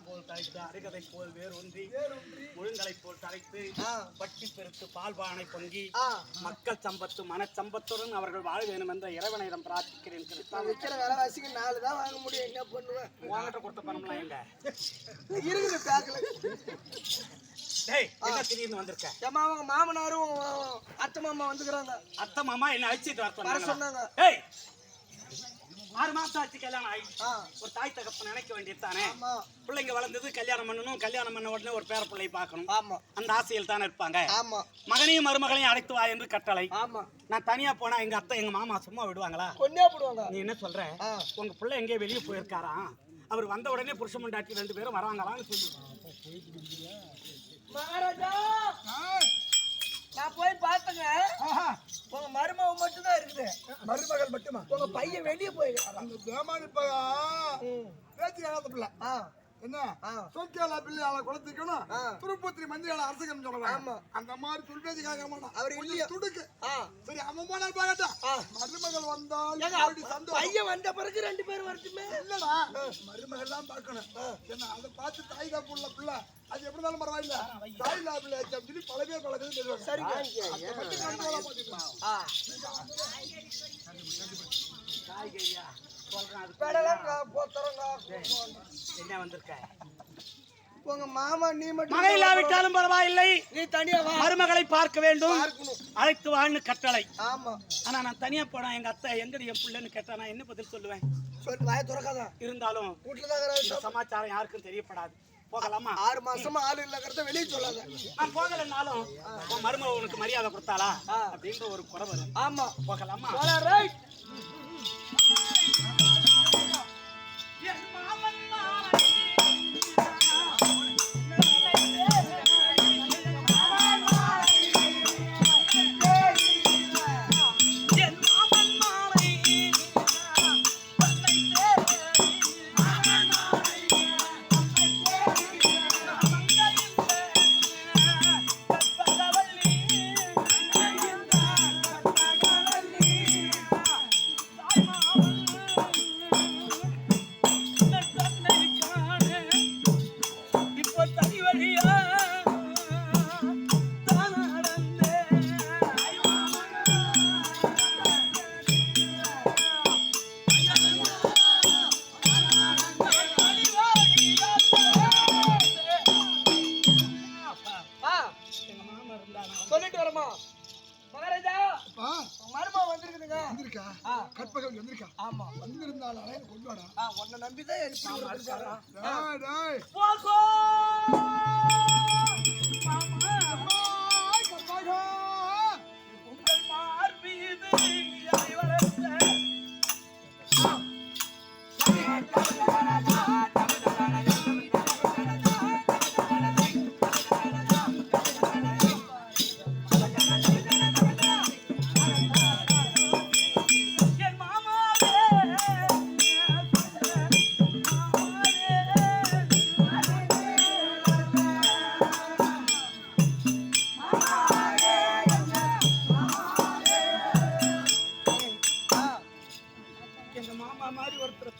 பால் போல் தழைத்து அருகதை போல் வேரூன்றி முழுங்கலை போல் தழைத்து பட்டி பெருத்து பால் பானை பொங்கி மக்கள் சம்பத்து மனச்சம்பத்துடன் அவர்கள் வாழ வேண்டும் என்ற இறைவனிடம் பிரார்த்திக்கிறேன். விற்கிற விலைவாசிக்கு 4 தான் வாங்க முடியும். என்ன பண்ணுவேன்? உங்ககிட்ட கொடுத்த பணம்லாம் எங்க இருக்குது பேக்ல? என்ன திடீர்னு வந்திருக்க? ஏமா அவங்க மாமனாரும் அத்தை மாமா வந்துக்கிறாங்க. அத்தை மாமா என்ன அழைச்சிட்டு வர சொன்னாங்க. 6 மாசம் ஆச்சு கல்யாணம் ஆகி. ஒரு தாய் தகப்ப நினைக்க வேண்டியது தானே. பிள்ளைங்க வளர்ந்தது கல்யாணம் பண்ணணும். கல்யாணம் பண்ண உடனே ஒரு பேர பிள்ளை பார்க்கணும். அந்த ஆசையில் தானே இருப்பாங்க. மகனையும் மருமகளையும் அழைத்து வா என்று கட்டளை. நான் தனியா போனா எங்க அத்தை எங்க மாமா சும்மா விடுவாங்களா? கொன்னே போடுவாங்க. நீ என்ன சொல்ற? உங்க பிள்ளை எங்கேயோ வெளியே போயிருக்காரா? அவர் வந்த உடனே புருஷன் பொண்டாட்டி 2 பேரும் வராங்களான்னு சொல்லு. மகாராஜா நான் போய் பார்த்தங்க. உங்க மருமக மட்டும் தான் இருக்குது. மருமகள் மட்டுமா? உங்க பையன் வெளியே போயிருக்காரு. அந்த தேமானி பேச்சு காலத்து பிள்ளை என்ன சொல்கேலா பிள்ளையால குளத்திக்கணும் திருப்பத்திரி மந்திரியால அரசகம் சொல்றாங்க. அந்த மாதிரி சொல் பேச்சு கேட்க மாட்டான். அவர் இல்லையா துடுக்கு. சரி அவன் போனால் பார்க்கட்டும். மருமகள் வந்தால் பையன் வந்த பிறகு 2 பேரும் வரட்டுமே. இல்லடா மருமகள் தான் பார்க்கணும். என்ன அதை பார்த்து தாய் காப்பு உள்ள பிள்ளை அது எப்படி இருந்தாலும் பரவாயில்ல. தாய் லாபில் சொல்லி பல பேர் பழகுது தெரியும். சரி காய்கறியா என்ன வந்திருக்க? உங்க மாமா நீ மட்டும் மகையில்லாவிட்டாலும் பரவாயில்லை. நீ தனியா வா. மருமகளை பார்க்க வேண்டும். அழைத்து வான்னு கட்டளை. ஆமா. ஆனா நான் தனியா போனா எங்க அத்தை எங்கடி என் பிள்ளைன்னு கேட்டா நான் என்ன பதில் சொல்லுவேன்? சொல்லு வாயை திறக்காத. இருந்தாலும் வீட்டுல சமாச்சாரம் யாருக்கும் தெரியப்படாது. போகலாமா? 6 மாசமா ஆளு இல்லங்கறத வெளிய சொல்லாத. நான் போகலனாலும் உன் மருமக உனக்கு மரியாதை கொடுத்தாளா அப்படின்ற ஒரு குறை வரும். ஆமா போகலாமா? போல ரைட். சொல்லிட்டு வரமா மகாராஜா? மருமக வந்திருக்குதுங்க. வந்திருக்கா? கற்பகம் வந்திருக்கா? ஆமா வந்திருந்தால கொண்டு வாடா. உன்னை நம்பிதான் எடுத்து டேய் போகோ உங்கள் மார்பீது ஐவரச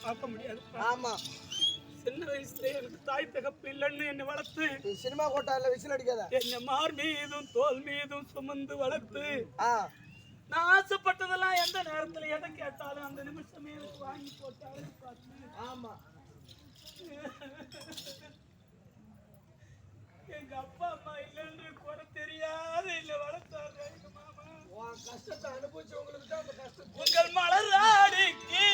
பார்க்க முடியாது. ஆமா சின்ன வயசுல எனக்கு தாய் தகப்பு இல்லைன்னு என்னை வளர்த்து சினிமா கோட்டால விசில் அடிக்காத என்னை மார் மீதும் தோல் மீதும் சுமந்து வளர்த்து நான் ஆசைப்பட்டதெல்லாம் எந்த நேரத்துல எதை கேட்டாலும் அந்த நிமிஷமே எனக்கு வாங்கி போட்டாலும் பார்த்து. ஆமா எங்க அப்பா அம்மா இல்லைன்னு கூட தெரியாத என்ன வளர்த்தாரு எங்க மாமா. கஷ்டத்தை அனுபவிச்சவங்களுக்கு தான் அந்த கஷ்டம். உங்கள் மலராடிக்கு